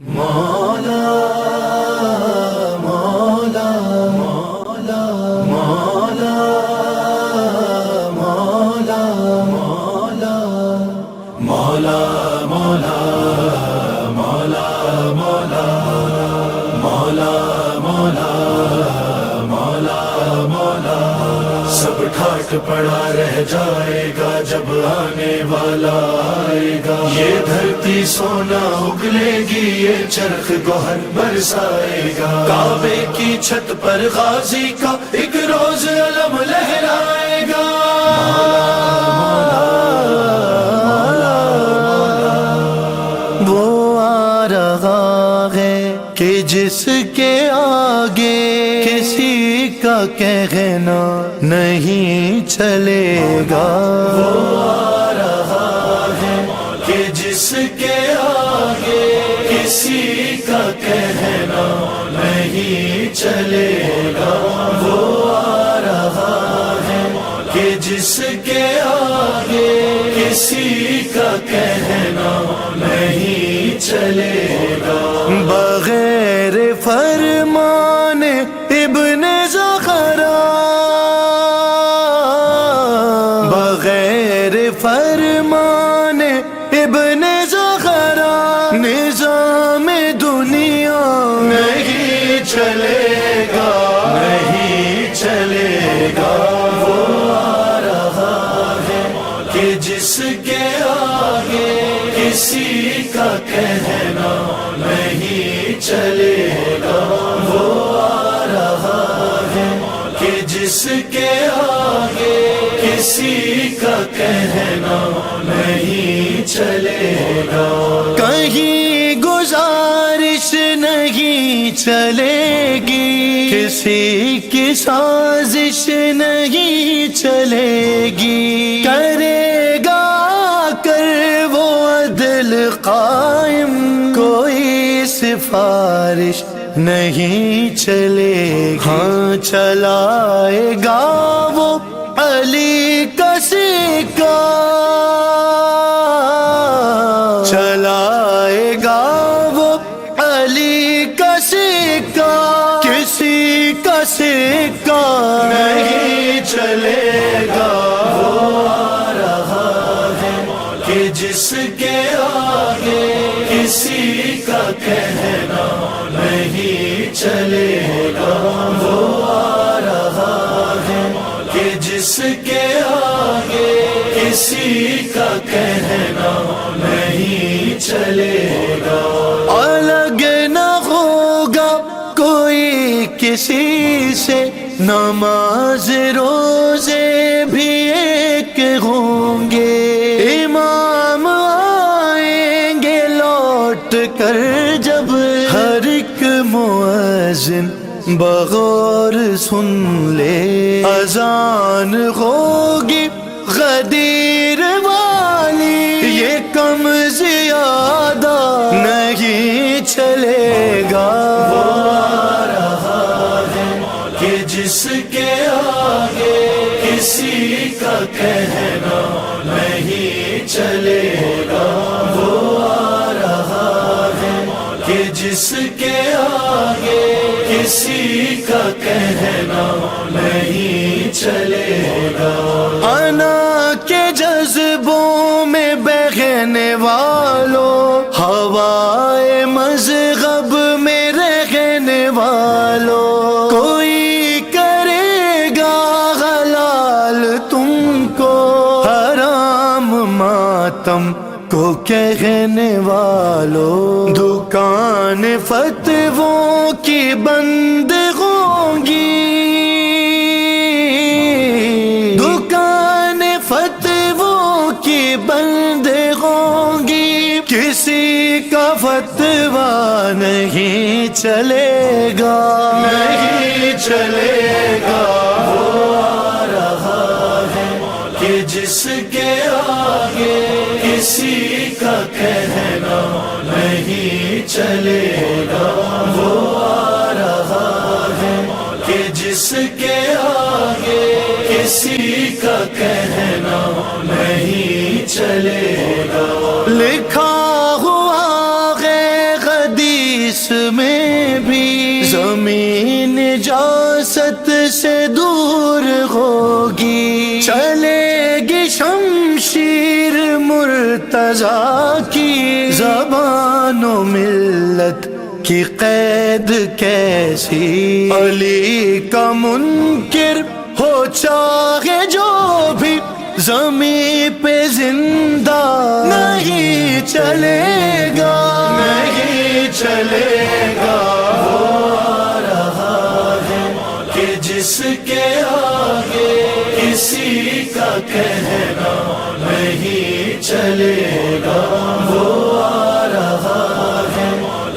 مولا مولا مولا مولا مولا مولا مولا مولا مولا مولا مولا مولا مولا مولا سب ٹھاٹ پڑا رہ جائے گا جب آنے والا آئے گا. یہ دھرتی سونا اگلے گی، یہ چرخ گوہر برسائے گا. کعبے کی چھت پر غازی کا ایک روز علم لہرائے گا. وہ آ رہا ہے کہ جس کے آگے کسی کا کہنا نہیں چلے گا. وہ آ رہا ہے کہ جس کے آگے کسی کا کہنا نہیں چلے گا. وہ آ رہا ہے کہ جس کے آگے کسی کا کہنا نہیں چلے گا. بغیر فرمان ابن زغرا، بغیر فرمان ابن زغرا نظام دنیا نہیں چلے گا، نہیں چلے گا. وہ آ رہا ہے کہ جس کے آگے کسی کا کہنا نہیں چلے گا. وہ آ رہا ہے کہ جس کے آگے کسی کا کہنا نہیں چلے گا. کہیں گزارش نہیں چلے گی، کسی کی سازش نہیں چلے گی. کرے گا کر وہ عدل قائم، کوئی سفارش نہیں چلے گی. ہاں چلائے گا وہ علی کا سکہ، چلائے گا وہ علی کا سکہ. کسی کا سکہ نہیں چلے گا. وہ آ رہا ہے کہ جس کے آگے کسی کا کہنا نہیں چلے گا. وہ آ رہا ہے کہ جس کے آگے کسی کا کہنا نہیں چلے گا. الگ نہ ہوگا کوئی کسی سے، نماز روزے بھی ایک ہوں گے. امام آئیں گے لوٹ کر جب، ہر ایک مؤذن بغور سن لے. اذان ہوگی غدیر والی، یہ کم زیادہ نہیں چلے گا. وہ آ رہا ہے کہ جس کے آگے کسی کا کہنا نہیں چلے گا. وہ آ رہا ہے کہ جس کے آگے کسی کا کہنا نہیں چلے گا. انا کے جذبوں میں بہنے والوں، ہوائے مذہب میں رہنے والوں، کوئی کرے گا حلال تم کو، حرام ماتم کو کہنے والوں. دکان فتووں کی بند ہوں گی، دکان فتووں کی بند ہوں گی. کسی کا فتویٰ نہیں چلے گا، نہیں چلے گا. وہ آ رہا ہے کہ جس کے آگے کسی کا کہنا نہیں چلے گا. وہ آ رہا ہے کہ جس کے آگے کسی کا کہنا نہیں چلے گا. لکھا ہوا ہے غدیر اس میں بھی زمین نجاست سے دور ہوگی، چلے گی شمشیر مرتضیٰ کی، زبان و ملت کی قید کیسی، علی کا منکر ہو چاہے جو بھی زمین پہ زندہ نہیں چلے گا، نہیں چلے گا۔ وہ آ رہا ہے کہ جس کے آگے کسی کا کہنا نہیں چلے گا، وہ آ رہا ہے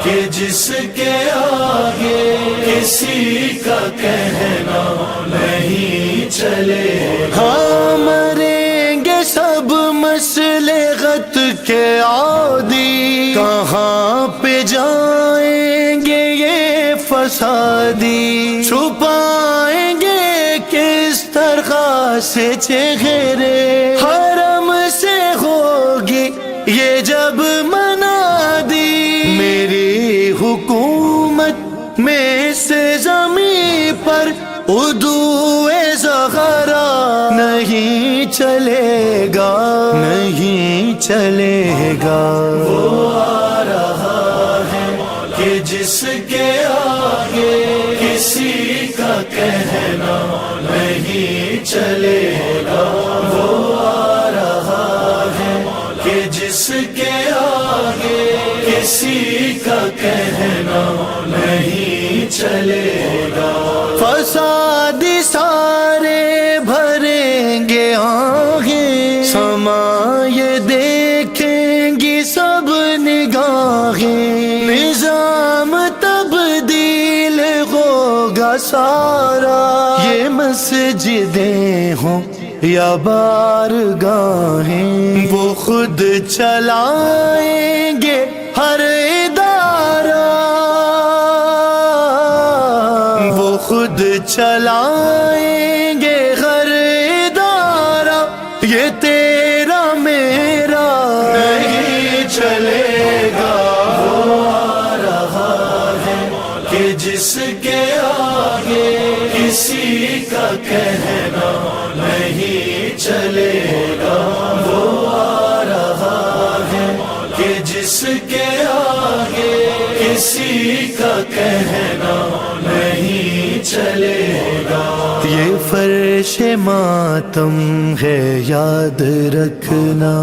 کہ جس کے آگے کسی کا کہنا نہیں چلے گا۔ ہاں مریں گے سب مصلحت کے عادی، کہاں پہ جائیں گے یہ فسادی، چھپائیں گے کس طرح سے چہرے، حرم سے ہوگی یہ جب منادی، میری حکومت میں سے زمین پر عدوِ زہرا نہیں چلے گا، نہیں چلے گا۔ وہ آ رہا ہے کہ جس کے آگے کسی کا کہنا نہیں چلے گا، وہ آ رہا ہے کہ جس کے آگے کسی کا کہنا نہیں چلے گا۔ فسادی سارے بھریں گے آگے، سما یہ دیکھیں گی سب نگاہیں، نظام تبدیل ہوگا سارا، یہ مسجدیں ہوں یا بارگاہیں، وہ خود چلائیں گے ہر ادارہ، وہ خود چلائیں گے ہر ادارہ، یہ تیرا میرا نہیں چلے گا۔ وہ آ رہا ہے کہ جس کے آگے کسی کا کہنا نہیں چلے گا، وہ آ رہا ہے کہ جس کے آگے کسی کا کہنا نہیں چلے گا۔ یہ فرش ماتم ہے یاد رکھنا،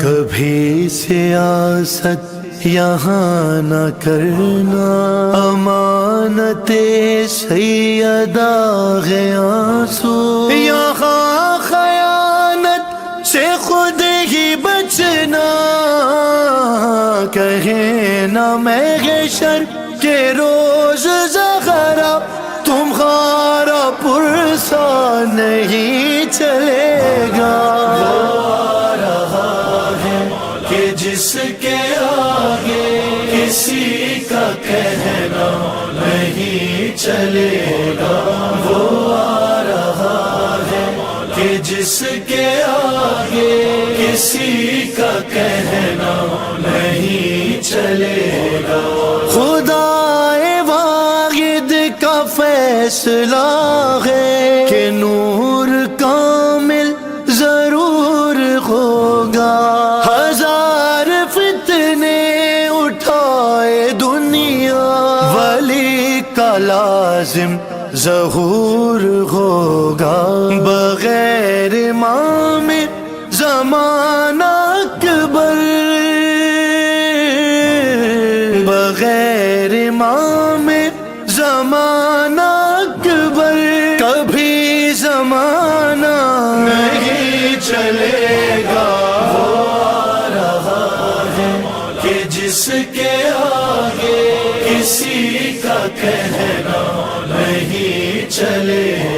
کبھی سیاست یہاں نہ کرنا، امانت سیدہ ہے آنسو، یہاں خیانت سے خود ہی بچنا، کہیں نہ محشر کے روز زہرا تمہارا پرسا نہیں چلے گا۔ وہ آ رہا ہے کہ جس کے آگے کسی کا کہنا نہیں چلے گا، وہ آ رہا ہے کہ جس کے آگے کسی کا کہنا نہیں چلے گا۔ خدائے واحد کا فیصلہ ہے کہ نور کامل ضرور ہوگا، ہزار فتنے اٹھائے دنیا، ولی کا لازم ظہور ہوگا، بغیر امام زمانہ اکبر، بغیر امام زمانہ اکبر کبھی زمانہ نہیں چلے گا۔ وہ آ رہا ہے کہ جس کے آگے کسی کا کہنا نہیں چلے